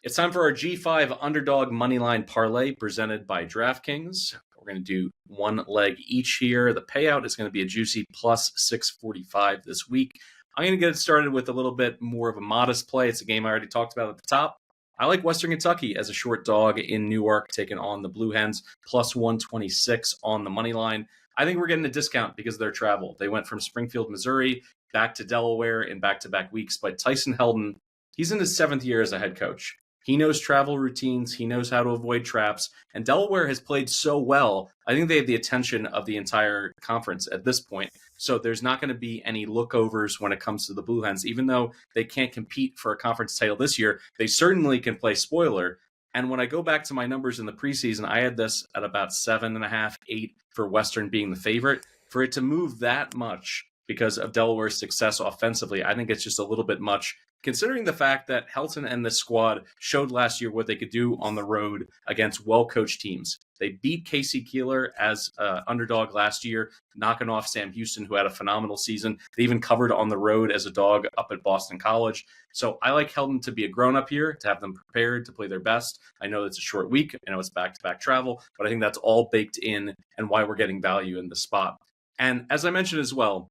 It's time for our G5 Underdog Moneyline Parlay presented by DraftKings. We're going to do one leg each here. The payout is going to be a juicy plus 645 this week. I'm going to get it started with a little bit more of a modest play. It's a game I already talked about at the top. I like Western Kentucky as a short dog in Newark, taking on the Blue Hens, plus 126 on the money line. I think we're getting a discount because of their travel. They went from Springfield, Missouri, back to Delaware in back-to-back weeks. But Tyson Heldon, he's in his 7th year as a head coach. He knows travel routines. He knows how to avoid traps. And Delaware has played so well. I think they have the attention of the entire conference at this point. So there's not going to be any lookovers when it comes to the Blue Hens. Even though they can't compete for a conference title this year, they certainly can play spoiler. And when I go back to my numbers in the preseason, I had this at about 7.5, 8 for Western being the favorite. For it to move that much because of Delaware's success offensively, I think it's just a little bit much, considering the fact that Helton and this squad showed last year what they could do on the road against well-coached teams. They beat Casey Keeler as underdog last year, knocking off Sam Houston, who had a phenomenal season. They even covered on the road as a dog up at Boston College. So I like Helton to be a grown-up here, to have them prepared to play their best. I know it's a short week. I know it's back-to-back travel, but I think that's all baked in and why we're getting value in this spot. And as I mentioned as well,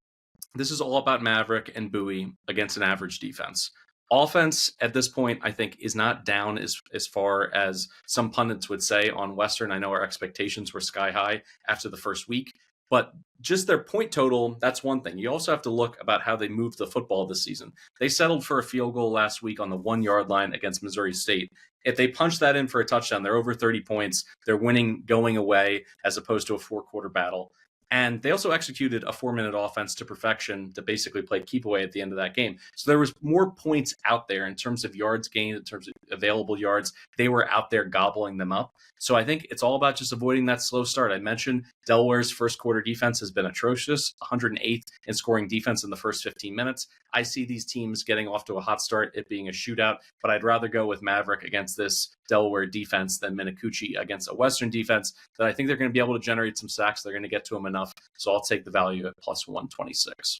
this is all about Maverick and Bowie against an average defense. Offense at this point, I think, is not down as far as some pundits would say on Western. I know our expectations were sky high after the first week, but just their point total, that's one thing. You also have to look about how they moved the football this season. They settled for a field goal last week on the 1-yard line against Missouri State. If they punch that in for a touchdown, they're over 30 points. They're winning going away as opposed to a 4-quarter battle. And they also executed a 4-minute offense to perfection to basically play keep away at the end of that game. So there was more points out there in terms of yards gained, in terms of available yards. They were out there gobbling them up. So I think it's all about just avoiding that slow start. I mentioned Delaware's first quarter defense has been atrocious, 108th in scoring defense in the first 15 minutes. I see these teams getting off to a hot start, it being a shootout, but I'd rather go with Maverick against this Delaware defense than Minicucci against a Western defense that I think they're going to be able to generate some sacks. They're going to get to them enough. So I'll take the value at plus 126.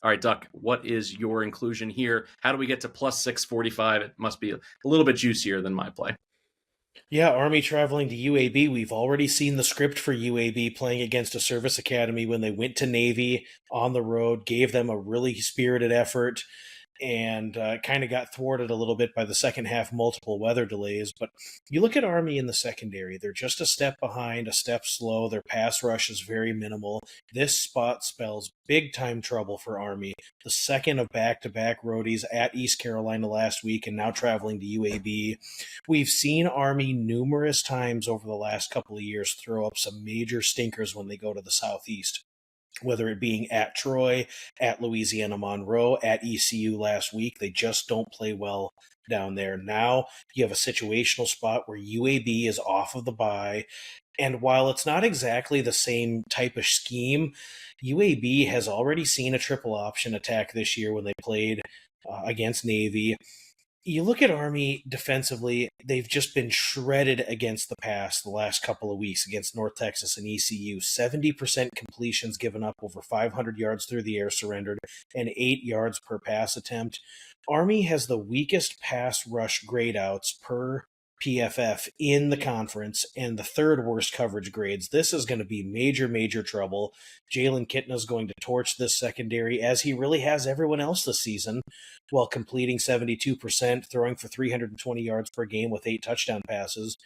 All right, Duck, what is your inclusion here? How do we get to plus 645? It must be a little bit juicier than my play. Yeah, Army traveling to UAB. We've already seen the script for UAB playing against a service academy when they went to Navy on the road, gave them a really spirited effort, and kind of got thwarted a little bit by the second half multiple weather delays. But you look at Army in the secondary, they're just a step behind, a step slow. Their pass rush is very minimal. This spot spells big-time trouble for Army. The second of back-to-back roadies at East Carolina last week and now traveling to UAB. We've seen Army numerous times over the last couple of years throw up some major stinkers when they go to the Southeast, whether it being at Troy, at Louisiana Monroe, at ECU last week. They just don't play well down there. Now you have a situational spot where UAB is off of the bye. And while it's not exactly the same type of scheme, UAB has already seen a triple option attack this year when they played against Navy. You look at Army defensively, they've just been shredded against the pass the last couple of weeks against North Texas and ECU. 70% completions given up, over 500 yards through the air surrendered, and 8 yards per pass attempt. Army has the weakest pass rush grade outs per PFF in the conference and the third worst coverage grades. This is going to be major, major trouble. Jalen Kitna is going to torch this secondary, as he really has everyone else this season, while completing 72%, throwing for 320 yards per game with 8 touchdown passes.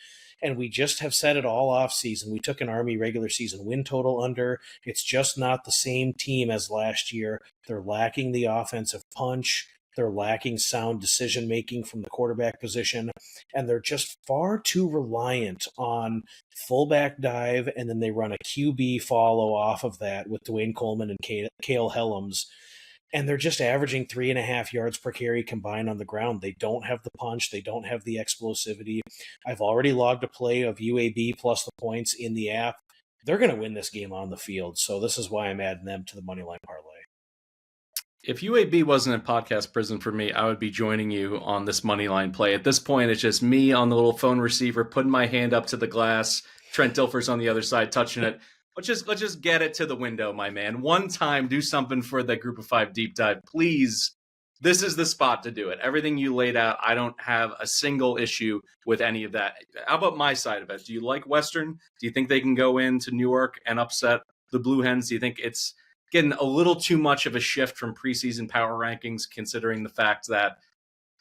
And we just have said it all off season. We took an Army regular season win total under. It's just not the same team as last year. They're lacking the offensive punch. They're lacking sound decision-making from the quarterback position, and they're just far too reliant on fullback dive, and then they run a QB follow off of that with Dwayne Coleman and Cale Helms, and they're just averaging 3.5 yards per carry combined on the ground. They don't have the punch. They don't have the explosivity. I've already logged a play of UAB plus the points in the app. They're going to win this game on the field, so this is why I'm adding them to the Moneyline Parlay. If UAB wasn't in podcast prison for me, I would be joining you on this money line play. At this point, it's just me on the little phone receiver, putting my hand up to the glass. Trent Dilfer's on the other side, touching it. Let's just get it to the window, my man. One time, do something for the Group of 5 deep dive. Please this is the spot to do it. Everything you laid out, I don't have a single issue with any of that. How about my side of it? Do you like Western? Do you think they can go into Newark and upset the Blue Hens? Do you think it's getting a little too much of a shift from preseason power rankings, considering the fact that,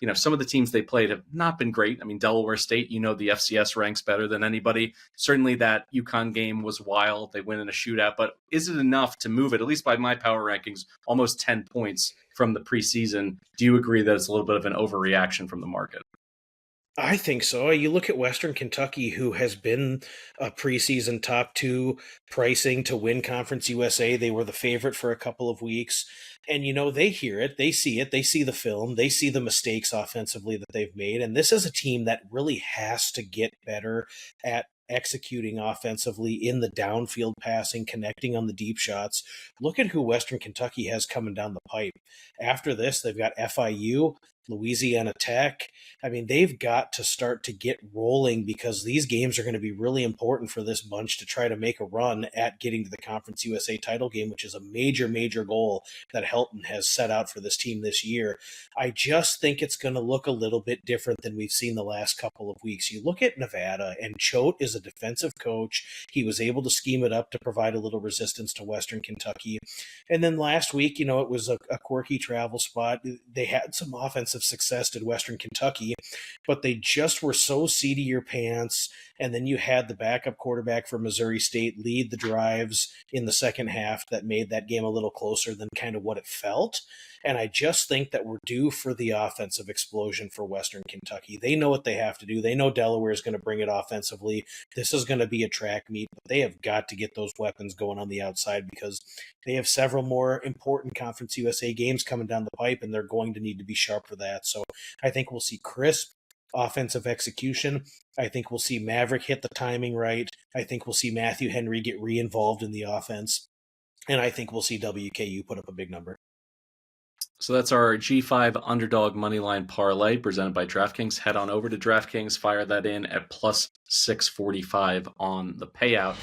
you know, some of the teams they played have not been great? I mean, Delaware State, you know, the FCS ranks better than anybody. Certainly that UConn game was wild. They win in a shootout, but is it enough to move it, at least by my power rankings, almost 10 points from the preseason? Do you agree that it's a little bit of an overreaction from the market? I think so. You look at Western Kentucky, who has been a preseason top 2 pricing to win Conference USA. They were the favorite for a couple of weeks. And, you know, they hear it, they see the film, they see the mistakes offensively that they've made. And this is a team that really has to get better at executing offensively in the downfield passing, connecting on the deep shots. Look at who Western Kentucky has coming down the pipe. After this, they've got FIU, Louisiana Tech. I mean, they've got to start to get rolling, because these games are going to be really important for this bunch to try to make a run at getting to the Conference USA title game, which is a major, major goal that Helton has set out for this team this year. I just think it's going to look a little bit different than we've seen the last couple of weeks. You look at Nevada, and Choate is a defensive coach. He was able to scheme it up to provide a little resistance to Western Kentucky. And then last week, you know, it was a quirky travel spot. They had some offensive success at Western Kentucky, but they just were so seat of your pants. And then you had the backup quarterback for Missouri State lead the drives in the second half that made that game a little closer than kind of what it felt. And I just think that we're due for the offensive explosion for Western Kentucky. They know what they have to do. They know Delaware is going to bring it offensively. This is going to be a track meet, but they have got to get those weapons going on the outside, because they have several more important Conference USA games coming down the pipe, and they're going to need to be sharp for that. So I think we'll see crisp offensive execution. I think we'll see Maverick hit the timing right. I think we'll see Matthew Henry get re-involved in the offense. And I think we'll see WKU put up a big number. So that's our G5 underdog moneyline parlay presented by DraftKings. Head on over to DraftKings, fire that in at plus 645 on the payout.